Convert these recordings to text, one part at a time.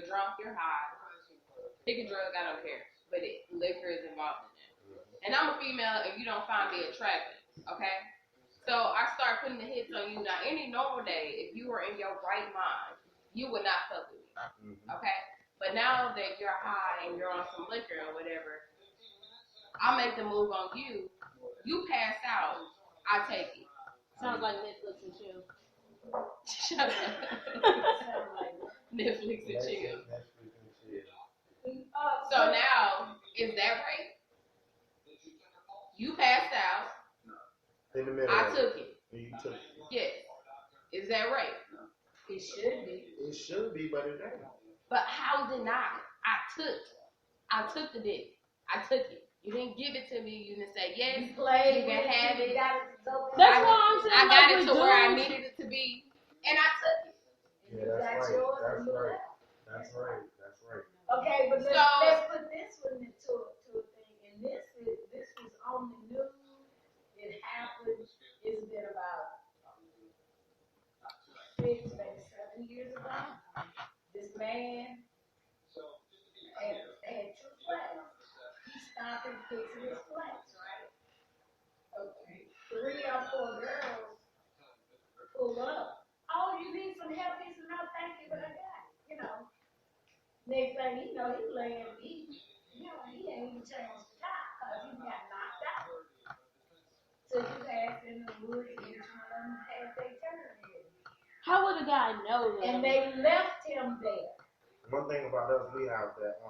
drunk, you're high. Pick a drug, I don't care. But liquor is involved in it. And I'm a female and you don't find me attractive, okay? So I start putting the hits on you. Now, any normal day, if you were in your right mind, you would not fuck with me, okay? But now that you're high and you're on some liquor or whatever, I make the move on you. You pass out, I take it. Sounds like Netflix and chill. Shut up. Netflix and chill. So now, is that right? You passed out. In the middle. I took it. You took it. Yes. Is that right? It should be. It should be, but it ain't. But how is it not? I took the dick. I took it. You didn't give it to me. You didn't say yes. You played. You can have it. That's why I'm saying. I got like it to where I needed it to be, and I took it. Yeah, that's right. That's right. That's right. That's right. Okay, but let's put this one into a thing. And this was on the news. It happened. It's been about 6, maybe 7 years ago. This man had 2 flats. He stopped and fixed his flats, right? Okay. 3 or 4 girls pulled up. Oh, you need some help? He said, no, thank you, but I got it. You know. Next thing you know, he laying, he ain't even changed the top because he got knocked out. So you pass in the woods, each one of them had their turn in. How would a guy know that? And they left him there. One thing about us, we have that.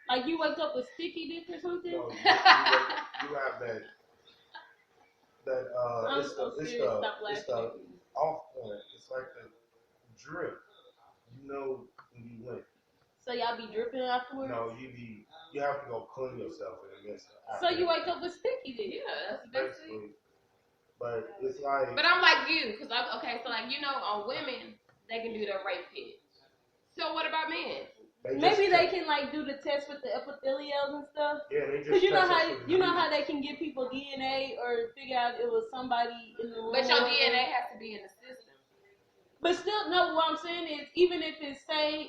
Like you wake up with sticky dick or something? No, you have that. It's the off point. It's like the drip. You know when you went. So y'all be dripping afterwards? No, you have to go clean yourself in the midst. So you wake up with sticky dick? Yeah, that's basically. But it's like. But I'm like you, because on women they can do the rape kit. So what about men? Maybe they can like do the test with the epithelials and stuff. Yeah, they just. Because you know how they can give people DNA or figure out it was somebody in the room. But your DNA has to be in the system. But still, no. What I'm saying is, even if it's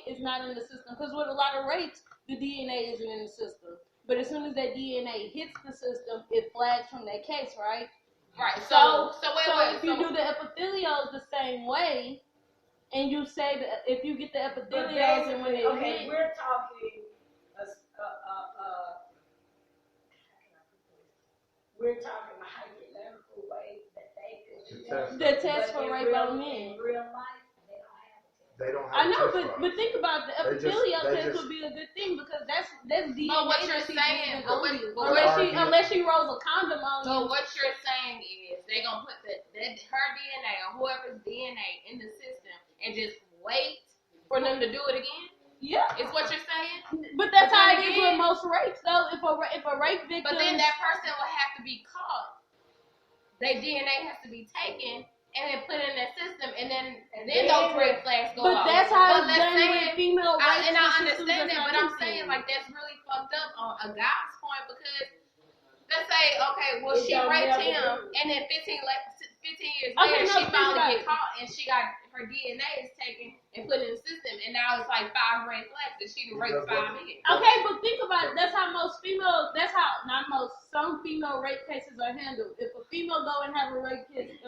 it's not in the system, because with a lot of rapes, the DNA isn't in the system. But as soon as that DNA hits the system, it flags from that case, right? Right. So if you do the epithelials the same way. And you say that if you get the epithelials and when it hit, we're talking a hypothetical way that they could the test for rape on men. In real life, they don't have. I know, but think about the epithelial test would be a good thing because that's DNA. But what you're saying, unless she rolls a condom on you. So what you're saying is they gonna put her DNA or whoever's DNA in the system and just wait for them to do it again. Yeah, is what you're saying. But that's how it is with most rapes, though. If a rape victim, but then that person will have to be caught. Their DNA has to be taken and then put in that system, and then those red flags go off. But that's how it's done with female rapes. And I understand that, but I'm saying like that's really fucked up on a guy's point because let's say, okay, well she raped him, and then 15 years later she finally get caught, and she got her DNA is taken and put in the system, and now it's like 5 red flags that she done raped 5 men. Okay, but think about it. That's how some female rape cases are handled. If a female go and have a rape kit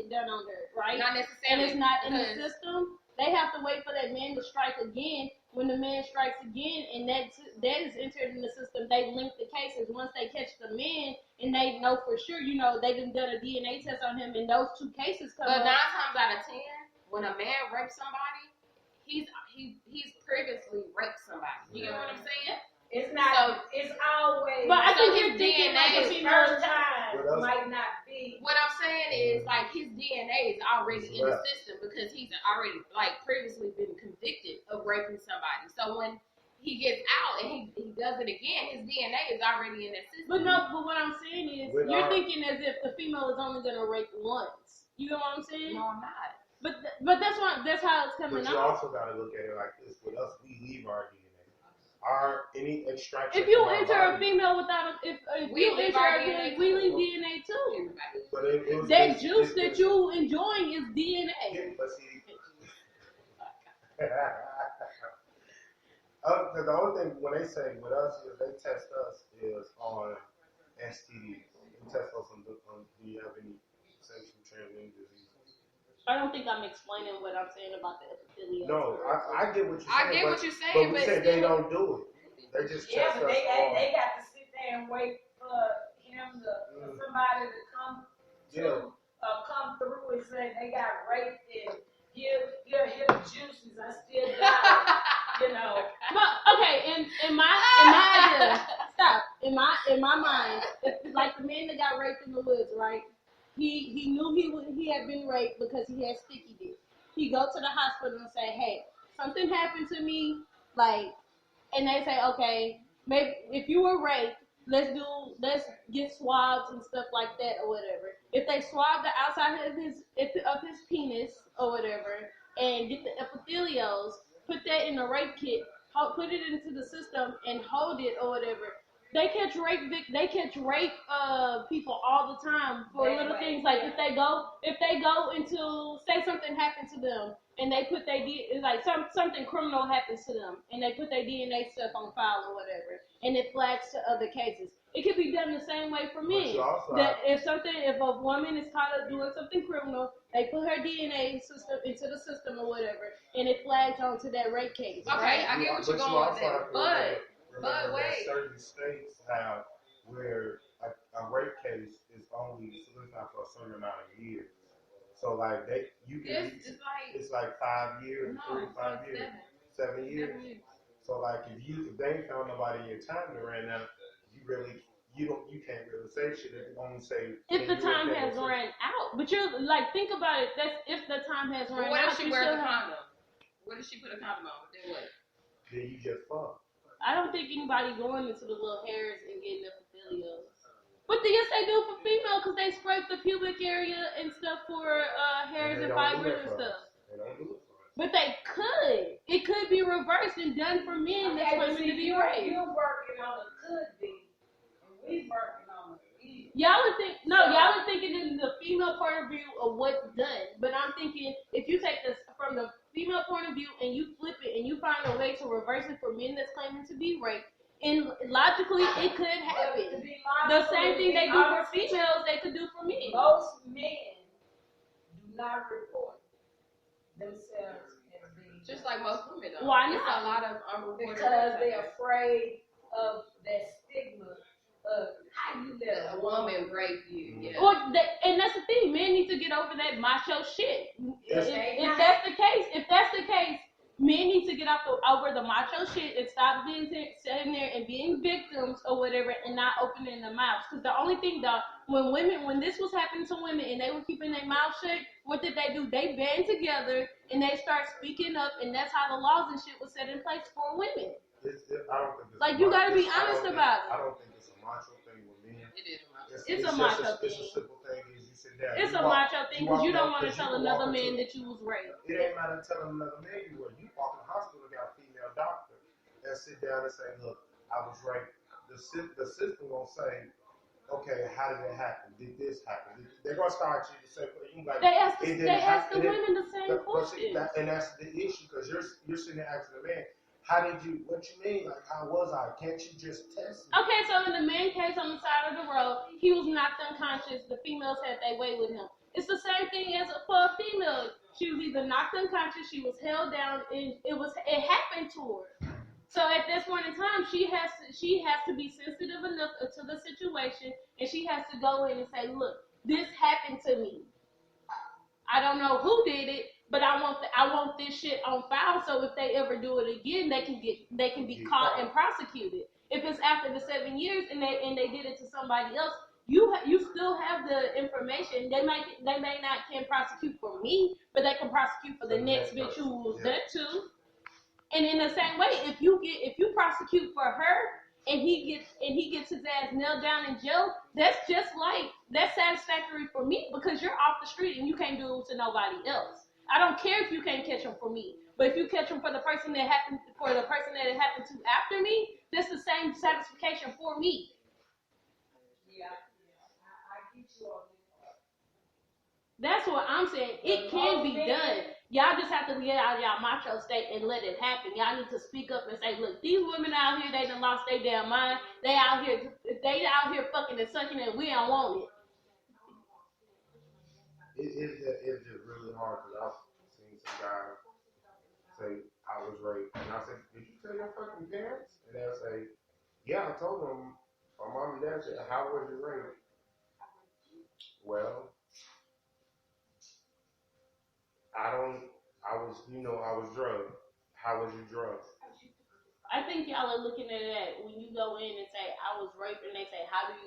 done on her, right? Not necessarily. And it's not in the system, they have to wait for that man to strike again. When the man strikes again, and that is entered in the system, they link the cases. Once they catch the man, and they know for sure, they done a DNA test on him, and those 2 cases come up. But 9 times out of 10, when a man rapes somebody, he's previously raped somebody. You know what I'm saying? It's not. It's always. But I think his DNA first time might not be. What I'm saying is like his DNA is already in the system because he's already previously been convicted of raping somebody. So when he gets out and he does it again, his DNA is already in that system. But what I'm saying is you're thinking as if the female is only gonna rape once. You know what I'm saying? No, I'm not. But that's how it's coming out. But you also gotta look at it like this. With us, we leave our DNA. Any extraction. If you enter a female without if you enter a DNA, we leave DNA too. But that juice that you enjoying is DNA. Yeah, but see, because the only thing when they say with us is they test us is on STDs. They test us on do you have any sexually transmitted diseases. I don't think I'm explaining what I'm saying about the epithelial. No, I get what you're saying. I get what you're saying, but we but say they don't do it. They just Yeah, test but us on. they got to sit there and wait for him to for somebody to come come through and say they got raped and here the juices. I still got it, you know. But okay, in my idea, stop. In my mind, like the man that got raped in the woods, right? He knew he had been raped because he had sticky dick. He go to the hospital and say, hey, something happened to me, like, and they say, okay, maybe if you were raped, let's get swabs and stuff like that or whatever. If they swab the outside of his penis or whatever and get the epithelials, put that in a rape kit, put it into the system and hold it or whatever. They catch rape people all the time for little things like if they go into, say something happened to them and they put their like something criminal happens to them and they put their DNA stuff on file or whatever and it flags to other cases. It could be done the same way for men. That if a woman is caught up doing something criminal, they put her DNA system into the system or whatever and it flags onto that rape case. Okay, right? I get what you're going with that, but wait. Certain states have where a rape case is only solidified for a certain amount of years. So like it's like 5 years, No, 3 to 5 it's years, 7 years. So like if they ain't found nobody in your time to ran out, you can't really say shit. It only say if the time has run out. But you're like, think about it. That's if the time has run out. What if she wears a condom? What if she put a condom on? Then what? Then you just fuck. I don't think anybody going into the little hairs and getting epithelials. But yes, they do for female because they scrape the pubic area and stuff for hairs and fibers and stuff. They don't do it for us. But they could. It could be reversed and done for men that's claiming to be raped. You're working on a could be, and we working on a be. Y'all are thinking in the female point of view of what's done. But I'm thinking if you take this from the female point of view and you flip it and you find a way to reverse it for men that's claiming to be raped, and logically it could happen. The same thing they do for females, they could do for men. Most men do not report themselves as being Just like most women though. Why It's not? a lot of unreported because rape. they're afraid of that stigma of how you let A woman rape you. Yeah. And that's the thing, men need to get over that macho shit. Yes. If that's the case, men need to get over the macho shit and stop sitting there and being victims or whatever and not opening their mouths. Because the only thing though, when this was happening to women and they were keeping their mouth shut, what did they do? They band together and they start speaking up, and that's how the laws and shit was set in place for women. I don't think it's Like, you gotta be honest about it. I don't think it's a macho thing with men. It is macho. It's a macho thing. It's a simple thing. Is you sit down. It's you a walk- macho thing because you don't want to you tell can another walk man into- that you was raped. It ain't matter telling another man you were. You walk in the hospital and got a female doctor and sit down and say, look, I was raped. The system gonna say, okay, how did it happen? Did this happen? They're gonna start you to say, you like, They ask it the didn't happen. women the same But see, question. and that's the issue because you're sitting there asking the man, how did you? What you mean? Like, how was I? Can't you just test me? Okay, so in the man case on the side of the road, he was knocked unconscious. The females had their way with him. It's the same thing as for a female. She was either knocked unconscious, she was held down, and it happened to her. So at this point in time, she has to be sensitive enough to the situation, and she has to go in and say, look, this happened to me. I don't know who did it, but I want this shit on file, so if they ever do it again, they can be caught and prosecuted. If it's after the 7 years and they did it to somebody else, you still have the information. They may not can prosecute for me, but they can prosecute for the next bitch who was there too. And in the same way, if you prosecute for her and he gets his ass nailed down in jail, that's satisfactory for me because you're off the street and you can't do it to nobody else. I don't care if you can't catch him for me, but if you catch him for the person that it happened to after me, that's the same satisfaction for me. Yeah, I get you on this. That's what I'm saying. It can be done. y'all just have to get out of y'all macho state and let it happen. Y'all need to speak up and say, look, these women out here, they done lost their damn mind. They out here fucking and sucking and we don't want it. It's just really hard because I've seen some guys say, I was raped. And I said, did you tell your fucking parents? And they'll say, yeah, I told them. My mom and dad said, how was you raised? Well, I was drugged. How was you drugged? I think y'all are looking at it when you go in and say I was raped, and they say how did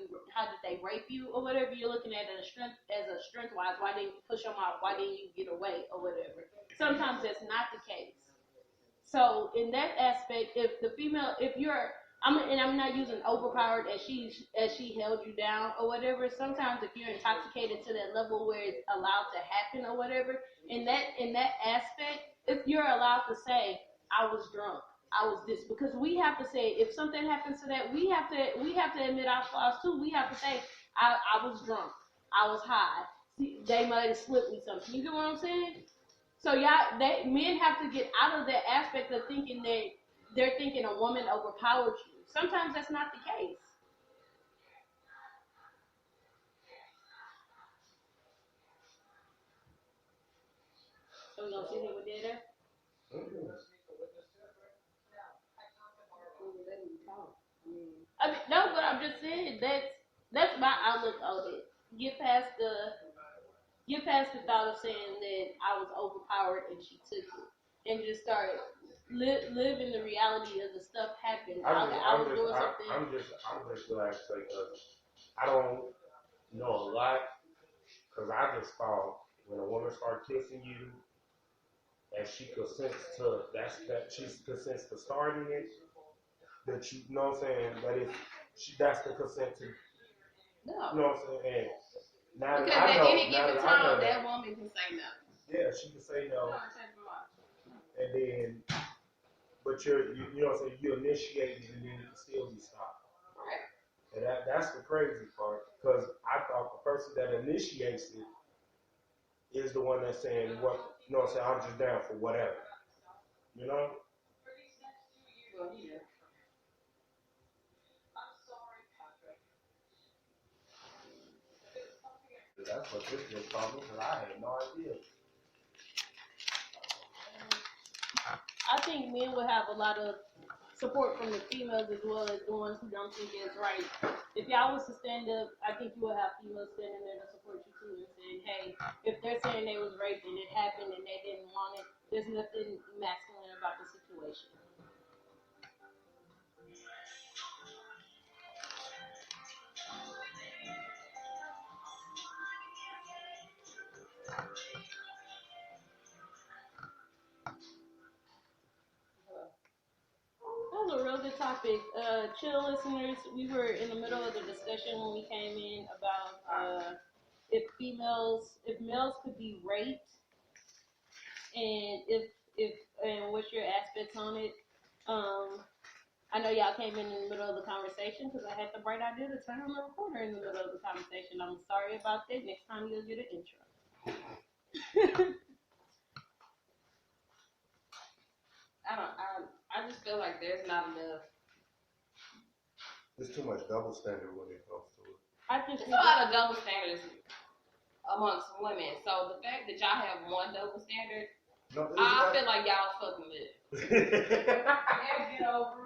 they rape you or whatever. You're looking at it as a strength wise. Why didn't you push them off? Why didn't you get away or whatever? Sometimes that's not the case. So in that aspect, if I'm not using overpowered as she held you down or whatever. Sometimes if you're intoxicated to that level where it's allowed to happen or whatever, in that aspect, if you're allowed to say I was drunk. I was this, because we have to say if something happens to that, we have to admit our flaws too. We have to say I was drunk, I was high. See, they might have slipped me something. You get what I'm saying? So men have to get out of that aspect of thinking that they're thinking a woman overpowered you. Sometimes that's not the case. So we're gonna sit here with that. I mean, no, but I'm just saying that's my outlook on it. Get past the thought of saying that I was overpowered and she took it, and just start live in the reality of the stuff happened. I'm just glad because I don't know a lot, because I just thought when a woman starts kissing you and she consents to she consents to starting it, that you know what I'm saying, that's the consent to, No. You know what I'm saying? And now because that I at know, any given time, that woman can say no. Yeah, she can say no. And then, but you know what I'm saying, you initiate it and then it can still be stopped. Right. And that's the crazy part, because I thought the person that initiates it is the one that's saying, what, you know what I'm saying, I'm just down for whatever. You know? Well, yeah. That's what this just taught me, because I had no idea. I think men would have a lot of support from the females as well as the ones who don't think it's right. If y'all was to stand up, I think you would have females standing there to support you too and saying, hey, if they're saying they was raped and it happened and they didn't want it, there's nothing masculine about the situation. That was a real good topic. Chill listeners, we were in the middle of the discussion when we came in about if males could be raped, and and what's your aspects on it. I know y'all came in the middle of the conversation because I had the bright idea to turn on the recorder in the middle of the conversation. I'm sorry about that. Next time you'll get an intro. I just feel like there's not enough. There's too much double standard when it comes to it. I think there's a lot of double standards amongst women. So the fact that y'all have one double standard, I feel like y'all fucking with it.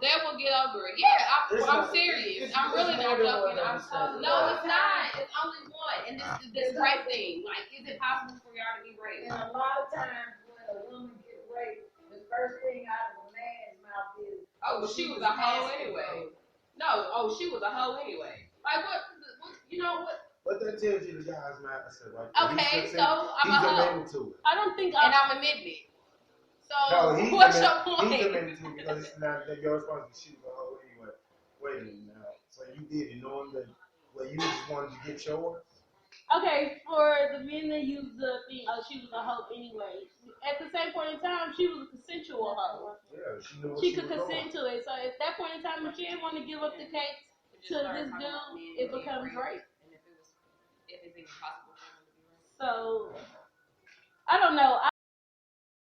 They will get over it. Yeah, I'm serious. I'm really not joking. No, it's not. It's only one. And this rape thing. Like, is it possible for y'all to be raped? And a lot of times when a woman gets raped, the first thing out of a man's mouth is, oh, she was a hoe anyway. No, she was a hoe anyway. Like, what you know what? What that tells you, the guy's mad. I said, like, okay, so I'm a hoe. I don't think and I'm admitting it. So, no, what's your point? He's admitting to it because it's not your responsibility. She was a hoe anyway. Wait a minute now. So you did it knowing that, you just wanted to get yours? Okay, for the men that use the thing, she was a hoe anyway. At the same point in time, she was a consensual hoe. Yeah, she knew what she could consent to it. So at that point in time, if she didn't want to give up the cakes to this dude, it becomes rape. And if it's even possible for him to be raped. So, I don't know.